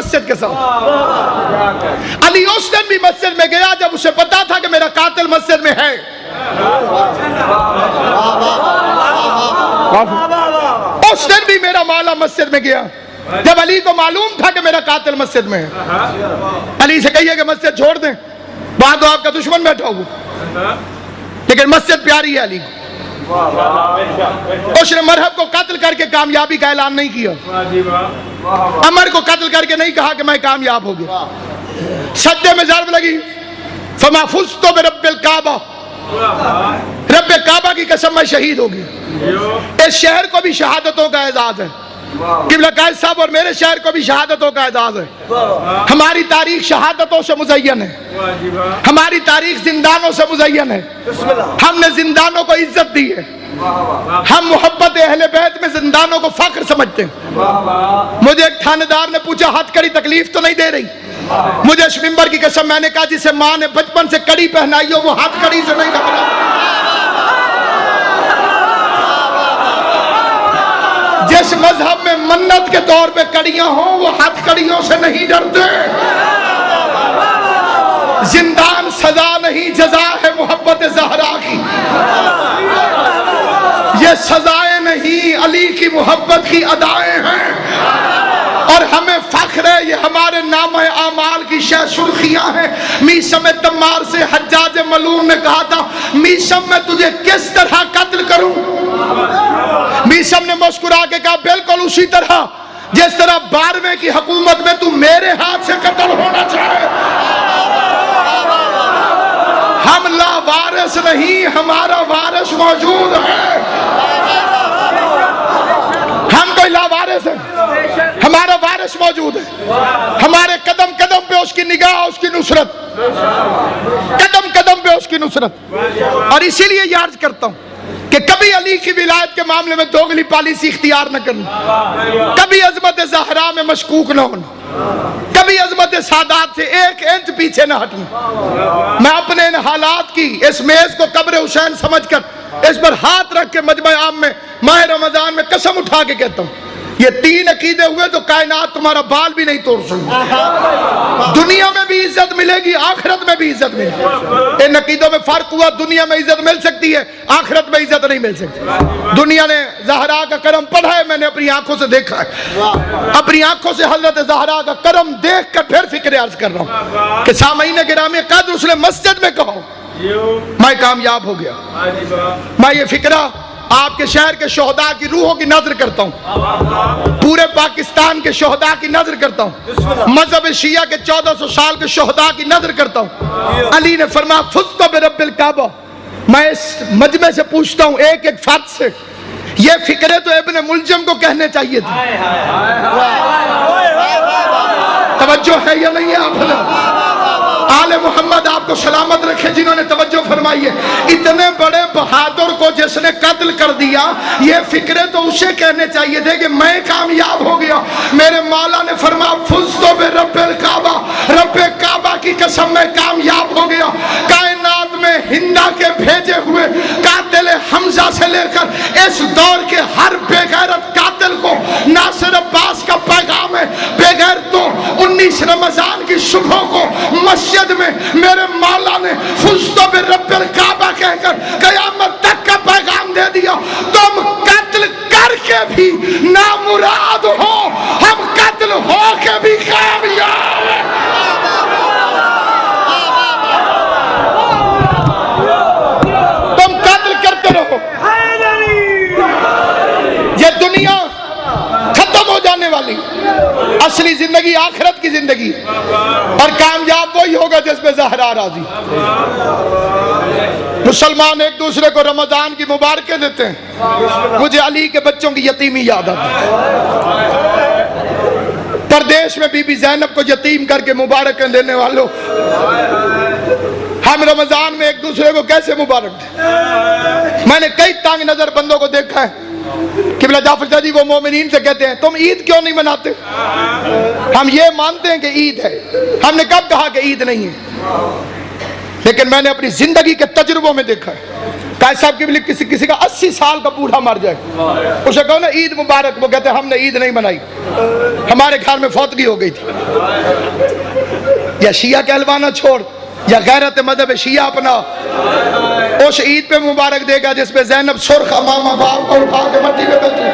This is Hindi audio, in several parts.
मस्जिद के साथ। अली उस दिन भी मस्जिद में गया जब उसे पता था कि मेरा कातिल मस्जिद में है। उस दिन भी मेरा मौला मस्जिद में गया जब अली को मालूम था कि मेरा कातिल मस्जिद में है। अली से कहिए कि मस्जिद छोड़ दें, वहां तो आपका दुश्मन बैठा हुआ, लेकिन मस्जिद प्यारी है अली को। उसने मरहब को कत्ल करके कामयाबी का ऐलान नहीं किया, अमर को कत्ल करके नहीं कहा कि मैं कामयाब हो गया। सज्जे में ज़र्ब लगी, फमा फुज़्तु बिरब्बिल काबा, रब्बे काबा की कसम मैं शहीद हो गया। इस शहर को भी शहादतों का एजाज है, किबला कायद साहब और मेरे शहर को भी शहादतों का एजाज है। हमारी तारीख शहादतों से मुज़य्यन है, हमारी तारीख जिंदानों से मुज़य्यन है। हमने जिंदानों को इज्जत दी है, हम मोहब्बत अहले बैत में जिंदानों को फख्र समझते हैं। मुझे एक थानेदार ने पूछा हथकड़ी तकलीफ तो नहीं दे रही? मुझे इस मिंबर की कसम, मैंने कहा जिसे माँ ने बचपन से कड़ी पहनाई हो वो हथकड़ी से नहीं घबरा। जिस मजहब में मन्नत के तौर पे कड़ियां हो वो हथकड़ियों से नहीं डरते। जिंदान सजा नहीं जजा है मोहब्बत ज़हरा की, ये सजाएं नहीं अली की मोहब्बत की अदाएं हैं। और हमें फख्र है, ये हमारे नाम-ए आमाल की शह सुर्खियां हैं। मीसम तम्मार से हज्जाज मलूम ने कहा था, मीसम मैं तुझे किस तरह कत्ल करूं? मीसम ने मुस्कुरा के कहा, बिल्कुल उसी तरह जिस तरह 12वें की हुकूमत में तू मेरे हाथ से कत्ल होना चाहे। हम लावारिस नहीं, हमारा वारिस मौजूद है। हम कोई लावारिस है, हमारा वारिस मौजूद है। हमारे कदम कदम पे उसकी निगाह, उसकी नुसरत, कदम कदम पे उसकी नुसरत। और इसीलिए ये अर्ज करता हूं कि कभी अली की विलायत के मामले में दोगली पॉलिसी इख्तियार न करना, कभी अजमत ज़हरा में मशकूक न होना, कभी अजमत सादात से 1 इंच पीछे न हटना। मैं अपने इन हालात की, इस मेज को कब्र हुसैन समझकर इस पर हाथ रख के मजमा आम में माह रमजान में कसम उठा के कहता हूं, ये 3 अकीदे हुए तो कायनात तुम्हारा बाल भी नहीं तोड़ सकती। दुनिया में भी इज्जत मिलेगी, आखिरत में भी इज्जत मिलेगी। इन अकीदों में फर्क हुआ, दुनिया में इज्जत मिल सकती है, आखिरत में इज्जत नहीं मिल सकती। दुनिया ने ज़हरा का करम पढ़ा है, मैंने अपनी आंखों से देखा है, अपनी आंखों से हजरत ज़हरा का करम देख कर फिर फिक्र अर्ज कर रहा हूँ कि सामईन गिरामी कद्र उसने मस्जिद में कहा मैं कामयाब हो गया। मैं ये फिक्रा आपके शहर के शोहदा की रूहों की नजर करता हूँ, पूरे पाकिस्तान के शोहदा की नजर करता हूँ, मजहब शिया के 1400 साल के शोहदा की नजर करता हूँ। अली ने फरमाया फुज़्तु बिरब्बिल काबा। मैं इस मजमे से पूछता हूँ, एक एक फर्द से, ये फिक्रे तो इब्न मुलजम को कहने चाहिए थे। तवज्जो है या नहीं है? आप आले मोहम्मद आपको सलामत रखे जिन्होंने तवज्जो फरमाई है। इतने बड़े बहादुर को जिसने कत्ल कर दिया, ये फिक्रे तो उसे कहने चाहिए थे कि मैं कामयाब हो गया। मेरे मौला ने फरमाया फुज़्तु बिरब्बिल काबा, रब्बे काबा की कसम मैं कामयाब हो गया। कायनात में हिंदा के भेजे हुए कातिल हमजा से लेकर इस दौर के हर बेगैरत कातिल को नासिर अब्बास का पैगाम है, बेगैरतों 19 रमजान की सुबह को मस्जिद में मेरे मौला ने फुज़्तु बिरब्बिल काबा कहकर क़यामत तक का पैगाम दे दिया। तुम कत्ल करके भी नामुराद हो, हम कत्ल हो के भी कामयाब हैं। तुम कत्ल करते रहो, ये दुनिया खत्म हो जाने वाली, असली जिंदगी आखिरत की जिंदगी है। और कामयाब वही होगा जिसमें ज़हरा राजी। मुसलमान एक दूसरे को रमजान की मुबारकें देते हैं, मुझे अली के बच्चों की यतीमी याद आती है। परदेश में बीबी ज़ैनब को यतीम करके मुबारकें देने वालों, हम रमजान में एक दूसरे को कैसे मुबारक दें? मैंने कई तांग नजर बंदों को देखा है कि बिला जाफर शादी वो मोमिनीन से कहते हैं तुम ईद क्यों नहीं मनाते? हम ये मानते हैं कि ईद है, हमने कब कहा कि ईद नहीं है? लेकिन मैंने अपनी जिंदगी के तजुर्बों में देखा है कायद साहब की भी किसी किसी का 80 साल का बूढ़ा मर जाए, उसे कहो ना ईद मुबारक, वो कहते हमने ईद नहीं मनाई, हमारे घर में फौतगी हो गई थी। या शिया कहलवाना छोड़, या गैरत मदहब शिया अपना, उस ईद पे मुबारक देगा जिसपे ज़ैनब सुर्ख अमामा बाप को उठा के मट्टी में बैठी।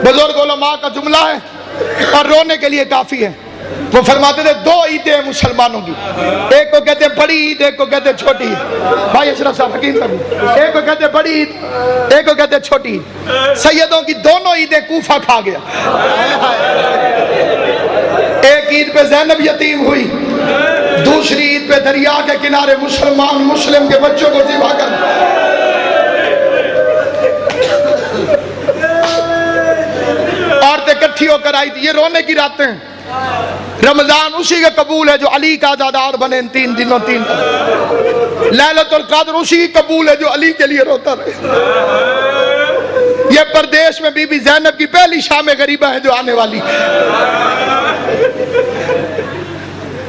बुजुर्ग उलमा का जुमला है और रोने के लिए काफी है। वो फरमाते थे दो ईदें हैं मुसलमानों की, एक को कहते हैं बड़ी ईद, एक को कहते हैं छोटी ईद। भाई अशरफ साहब हकीम साहब, एक को कहते हैं बड़ी ईद, एक को कहते हैं छोटी ईद। सैयदों की दोनों ईदें कूफा खा गया। एक ईद पे ज़ैनब यतीम हुई, दूसरी ईद पे दरिया के किनारे मुसलमान मुस्लिम के बच्चों को ज़िबा कर। औरतें इकट्ठी होकर आई थी। ये रोने की रातें हैं। रमजान उसी का कबूल है जो अली का आज़ादार बने इन 3 दिनों 3 लैलतुल क़द्र उसी की कबूल है जो अली के लिए रोता रहे। ये परदेश में बीबी ज़ैनब की पहली शाम गरीबा है जो आने वाली।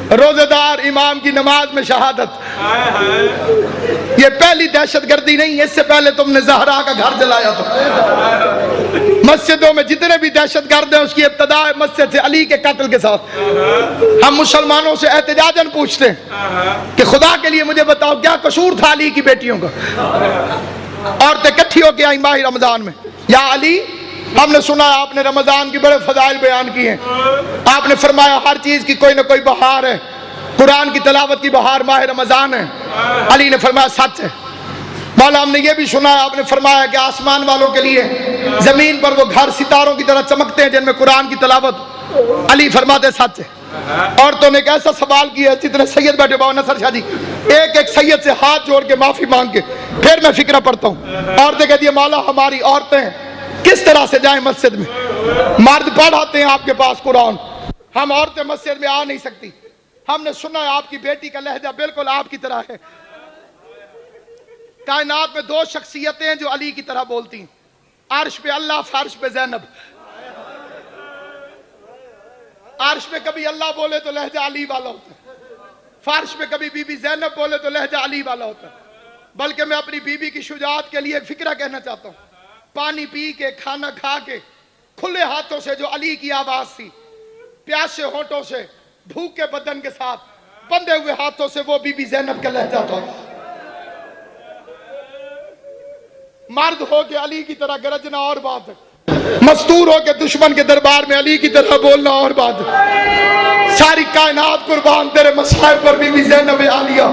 रोजेदार इमाम की नमाज में शहादत, ये पहली दहशतगर्दी नहीं, इससे पहले तुमने ज़हरा का घर जलाया था। मस्जिदों में जितने भी दहशतगर्द हैं उसकी इब्तिदा मस्जिद से अली के कत्ल के साथ। हम मुसलमानों से एहतजाजन पूछते हैं कि खुदा के लिए मुझे बताओ क्या कसूर था अली की बेटियों का। औरतें इकट्ठी होकर आई माही रमजान में, या अली हमने सुना आपने रमजान की बड़े फजाइल बयान किए हैं, आपने फरमाया हर चीज की कोई ना कोई बहार है, कुरान की तिलावत की बहार माह रमजान है। अली ने फरमाया सच है। मौला हमने ये भी सुना है आपने फरमाया कि आसमान वालों के लिए जमीन पर वो घर सितारों की तरह चमकते हैं जिनमें कुरान की तिलावत। अली फरमाते सच है। औरतों ने एक ऐसा सवाल किया, जितने सैयद बैठे बाबा नसर शाह जी, एक एक सैयद से हाथ जोड़ के माफी मांग के फिर मैं फिक्र पढ़ता हूँ। औरतें कहती है मौला हमारी औरतें किस तरह से जाएं मस्जिद में, मर्द पढ़ाते हैं आपके पास कुरान, हम औरतें मस्जिद में आ नहीं सकती। हमने सुना है आपकी बेटी का लहजा बिल्कुल आपकी तरह है। कायनात में 2 शख्सियतें हैं जो अली की तरह बोलती हैं, अर्श पे अल्लाह, फर्श पे ज़ैनब। अर्श पे कभी अल्लाह बोले तो लहजा अली वाला होता है, फर्श पे कभी बीबी ज़ैनब बोले तो लहजा अली वाला होता है। बल्कि मैं अपनी बीबी की शुजाअत के लिए एक फिक्रा कहना चाहता हूँ। पानी पी के, खाना खा के, खुले हाथों से जो अली की आवाज थी, प्यासे होठों से, भूखे बदन के साथ, बंधे हुए हाथों से, वो बीबी ज़ैनब का लहजा था। मर्द हो के अली की तरह गरजना और बात है, मस्तूर हो के दुश्मन के दरबार में अली की तरह बोलना और बात है। सारी कायनात कुर्बान तेरे मसाइब पर बीबी ज़ैनब आलिया,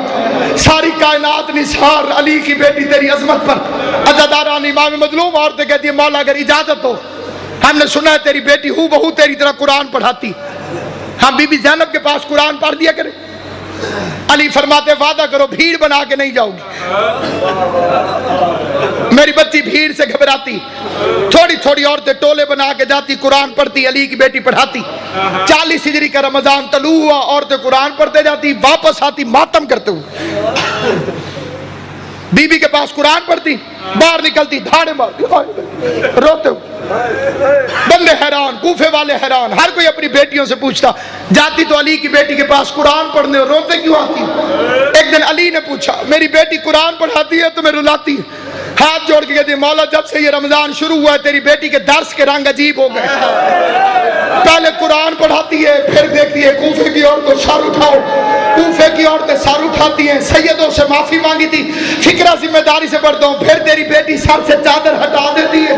सारी कायनात निसार अली की बेटी तेरी अजमत पर। अज़ादारान इमाम मजलूम औरतें कहती है मौला अगर इजाजत हो, हमने सुना है तेरी बेटी हूँ बहू तेरी तरह कुरान पढ़ाती, हम बीबी ज़ैनब के पास कुरान पढ़ दिया करें। अली फरमाते वादा करो भीड़ बना के नहीं जाओगी। मेरी बच्ची भीड़ से घबराती, थोड़ी थोड़ी औरतें टोले बना के जाती, कुरान पढ़ती, अली की बेटी पढ़ाती। 40 हिजरी का रमजान तलू हुआ, औरतें कुरान पढ़ते जाती, वापस आती मातम करते हुए। बीबी के पास कुरान पढ़ती, बाहर निकलती धाड़े मारती रोते हुए। बंदे हैरान, कूफे वाले हैरान, हर कोई अपनी बेटियों से पूछता जाती तो अली की बेटी के पास कुरान पढ़ने, रोते क्यों आती? एक दिन अली ने पूछा मेरी बेटी कुरान पढ़ाती है तुम्हें रुलाती है? हाथ जोड़ के कहती मौला जब से ये रमजान शुरू हुआ है तेरी बेटी के दर्स के रंग अजीब हो गए। पहले कुरान पढ़ाती है, फिर देखती है कूफे की औरतों सर उठाओ, कूफे की औरतें सर उठाती हैं, सैयदों से माफी मांगी थी, फिक्रा जिम्मेदारी से पढ़ता हूँ। फिर तेरी बेटी सर से चादर हटा देती है,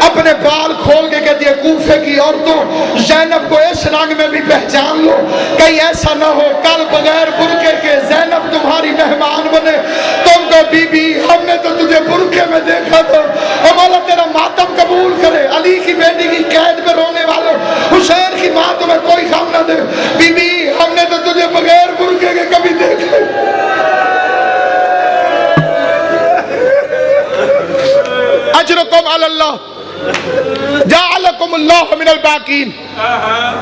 अपने बाल खोल के कहती है कूफे की औरतों ज़ैनब को इस रंग में भी पहचान लो, कहीं ऐसा ना हो कल बगैर बुरके के ज़ैनब तुम्हारी मेहमान बने। तुमको बीबी हमने तो तुझे बुरके में देखा था, और मौला तेरा मातम कबूल करे। अली की बेटी की कैद में रोने वालों, हुसैन की माँ तुम्हें कोई गम ना दे, बीबी हमने तो तुझे बगैर बुरके के कभी देखा। अजरुकुम अल्लाह जाअलकुमुल्लाह मिनल बाकीन।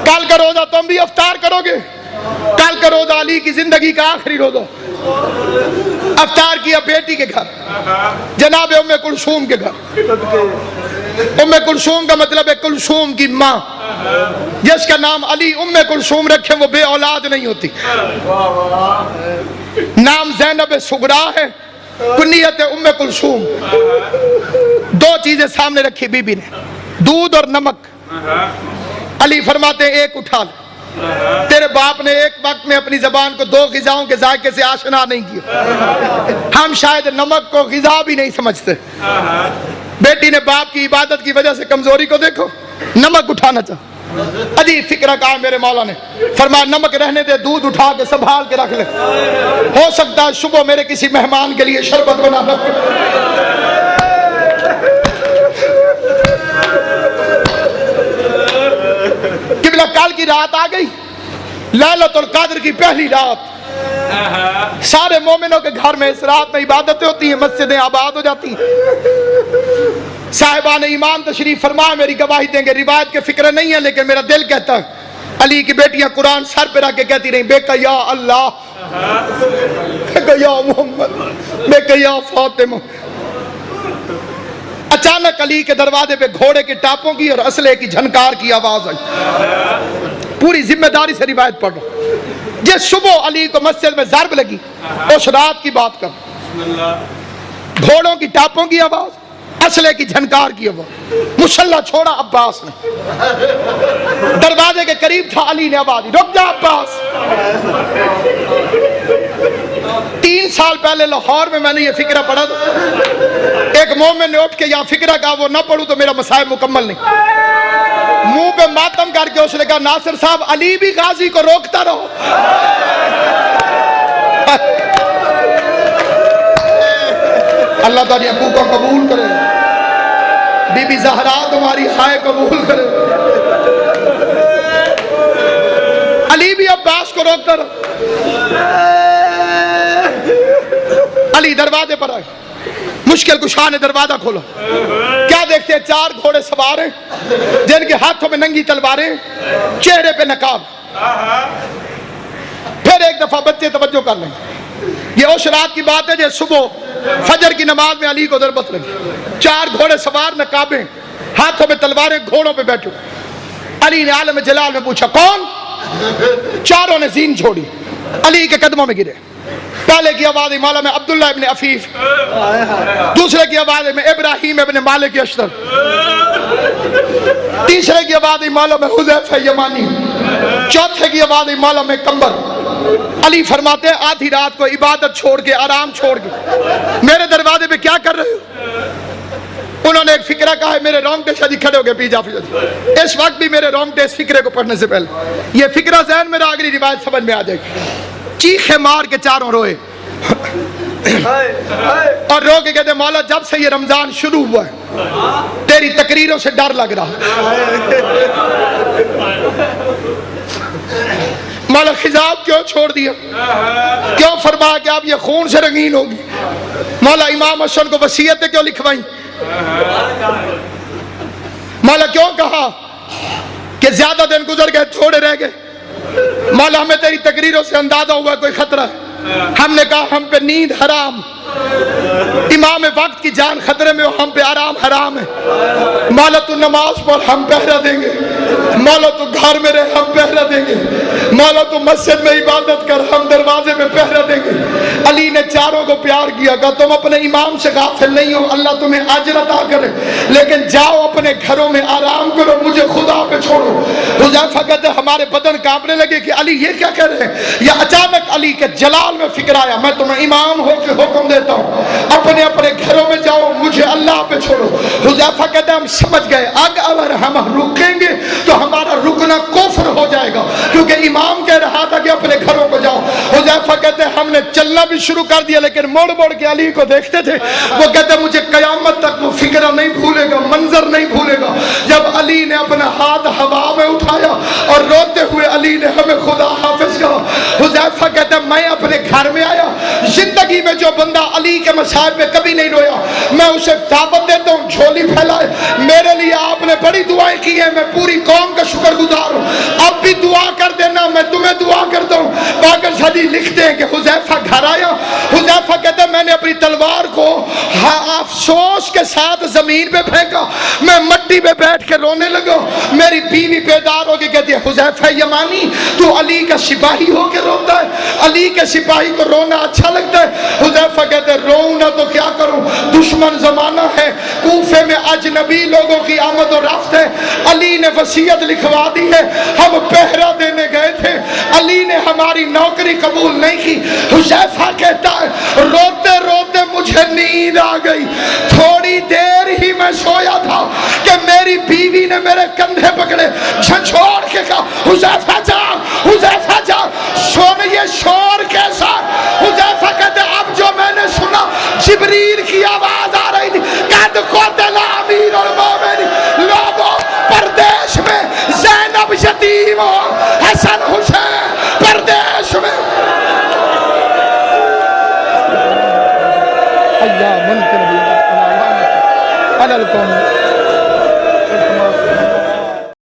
कल का रोजा तुम भी इफ्तार करोगे, कल का रोजा अली की जिंदगी का आखिरी रोजा। इफ्तार किया बेटी के घर, जनाब उम्मे कुलसूम के घर। उम्मे कुलसूम का मतलब है कुलसूम की माँ, जिसका नाम अली उम्मे कुलसूम रखे वो बे औलाद नहीं होती। नाम ज़ैनब सुगरा है, कुन्नियत उम्मे कुलसूम। दो चीजें सामने रखी बीबी ने, दूध और नमक। अली फरमाते एक उठा ले, तेरे बाप ने एक वक्त में अपनी जबान को दो ग़िज़ाओं के जायके से आशना नहीं किया। हम शायद नमक को ग़िज़ा भी नहीं समझते। बेटी ने बाप की इबादत की वजह से कमजोरी को देखो, नमक उठाना चाह। अजीब फिक्र कहा मेरे मौला ने, फरमाया नमक रहने दे, दूध उठा के संभाल के रख ले, हो सकता है सुबह मेरे किसी मेहमान के लिए शरबत बनाना। किबला कल की रात आ गई, लैलतुल कद्र की पहली रात। सारे मोमिनों के घर में इस रात में इबादतें होती हैं, मस्जिदें आबाद हो जाती हैं। साहिबान ईमान तशरीफ फरमा मेरी गवाही देंगे। रिवायत के फिक्र नहीं है, लेकिन मेरा दिल कहता है अली की बेटियां कुरान सर पे रख के कहती रही, बेका या अल्लाह, बेका या मोहम्मद, बेका या फातिमा। अचानक अली के दरवाजे पे घोड़े के टापों की और असले की झनकार की आवाज आई। पूरी जिम्मेदारी से रिवायत पढ़ रहा। जिस सुबह अली को मस्जिद में ज़र्ब लगी, उस रात की बात कर। घोड़ों की टापों की आवाज, असले की झनकार की आवाज। मुसल्ला छोड़ा अब्बास ने, दरवाजे के करीब था। अली ने आवाज दी, रुक जा अब्बास। 3 साल पहले लाहौर में मैंने ये फिक्रा पढ़ा था। एक मोमिन ने उठ के यहाँ फिक्रा कहा, वो ना पढ़ूं तो मेरा मसाइब मुकम्मल नहीं। मुंह पे मातम करके उसने कहा, नासिर साहब अली भी गाजी को रोकता रहो। अल्लाह ताली अबू को कबूल करे, बीबी ज़हरा तुम्हारी हाय कबूल करे। अली भी अब्बास को रोकता रहो। अली दरवाजे पर आए, मुश्किल कुशा ने दरवाजा खोला। क्या देखते हैं? 4 घोड़े सवार हैं, जिनके हाथों में नंगी तलवारें, चेहरे पे नकाब। फिर एक दफा बच्चे तवज्जो कर लें, ये उस रात की बात है जो सुबह फजर की नमाज में अली को ज़रूरत लगी। 4 घोड़े सवार, नकाबे, हाथों में तलवारें, घोड़ों पे बैठे। अली ने आलम जलाल में पूछा कौन? चारों ने जीन छोड़ी, अली के कदमों में गिरे। पहले की आवाज मौला में अब्दुल्ला इब्न अफीफ, दूसरे की आवाज में इब्राहिम इब्न मालिक अशतर, तीसरे की आवाज मौला में हुज़ैफा यमानी, चौथे की आवाज मौला में कंबर। अली फरमाते आधी रात को इबादत छोड़ के, आराम छोड़ के मेरे दरवाजे पे क्या कर रहे हो? उन्होंने एक फिक्रा कहा है, मेरे रोंगटे शादी खड़े हो गए पी जाफी। इस वक्त भी मेरे रोंगटे इस फिक्रे को पढ़ने से पहले ये फिक्रा ज़हन में, अगली रिवायत समझ में आ जाएगी। चीखे मार के चारों रोए और रो के कहते मौला जब से ये रमजान शुरू हुआ है तेरी तकरीरों से डर लग रहा। मौला खिजाब क्यों छोड़ दिया? क्यों फरमाया कि आप ये खून से रंगीन होगी? मौला इमाम हसन को वसीयतें क्यों लिखवाई? मौला क्यों कहा कि ज्यादा दिन गुजर गए, थोड़े रह गए? मौला हमें तेरी तकरीरों से अंदाजा हुआ कोई खतरा है। हमने कहा हम पे नींद हराम, इमाम वक्त की जान खतरे में हो, हम पे आराम हराम है। मौला तू नमाज पढ़, हम पहरा देंगे। मौला तू घर में रहे, हम पहरा देंगे। मौला तू मस्जिद में इबादत कर, हम दरवाजे में पहरा देंगे। अली ने चारों को प्यार किया, कहा तुम अपने इमाम से गाफिल नहीं हो, अल्लाह तुम्हें अजर अता करे, लेकिन जाओ अपने घरों में आराम करो, मुझे खुदा पे छोड़ो। हुज़ैफा कहते हमारे बदन कांपने लगे कि अली ये क्या कर रहे हैं। या अचानक अली के जलाल में फिक्र आया, मैं तुम्हें इमाम होकर हुक्म देता हूँ, अपने अपने घरों में जाओ, मुझे अल्लाह पे छोड़ो। हुज़ैफा कहते हम समझ गए, अगर हम रुकेंगे तो हमारा रुकना कुफ्र हो जाएगा, क्योंकि इमाम कह रहा था कि अपने घरों को जाओ। हुज़ैफा कहते हमने चलना भी शुरू कर दिया, लेकिन मोड़ मोड़ के अली को देखते थे। वो कहते मुझे कयामत तक वो फिक्र नहीं भूलेगा, मंजर नहीं भूलेगा, जब अली ने अपना हाथ हवा में उठाया और रोते हुए अली ने हमें खुदा हाफिज कहा। हुज़ैफा कहते मैं अपने घर में आया, जिंदगी में जो बंदा अली के मसाइब में कभी नहीं रोया, मैं उसे दावत देता हूँ झोली फैलाए। मेरे लिए आपने बड़ी दुआएं की है, मैं पूरी कौम का शुक्रगुजार हूँ। अब भी दुआ कर देना, मैं तुम्हें दुआ करता हूँ। बाकर शादी लिखते हैं कि हुज़ैफा घर आया। हुज़ैफा कहते मैंने अपनी अपनी तलवार को अफसोस के साथ जमीन पे फेंका, मैं मट्टी पे बैठ के रोने लगा। मेरी बीवी बेदार होगी, कहती है हुज़ैफा यमानी तू अली का सिपाही होके रोता है, अली के सिपाही को रोना अच्छा लगता है। हुज़ैफा कहते हैं रोऊं ना तो क्या करूं, दुश्मन जमाना है, कूफे में अजनबी लोगों की आमद और रफ्त है, अली ने वसीयत लिखवा दी है, हम पहरा देने गए थे, अली ने हमारी नौकरी कबूल नहीं की। हुज़ैफा कहता है रोते रोते मुझे नींद आ गई, थोड़ी देर ही मैं सोया था कि मेरी बीवी ने मेरे कंधे पकड़े, झंझोड़ के कहा हुज़ैफा जा, हुज़ैफा जा। सुन ये शोर कैसा,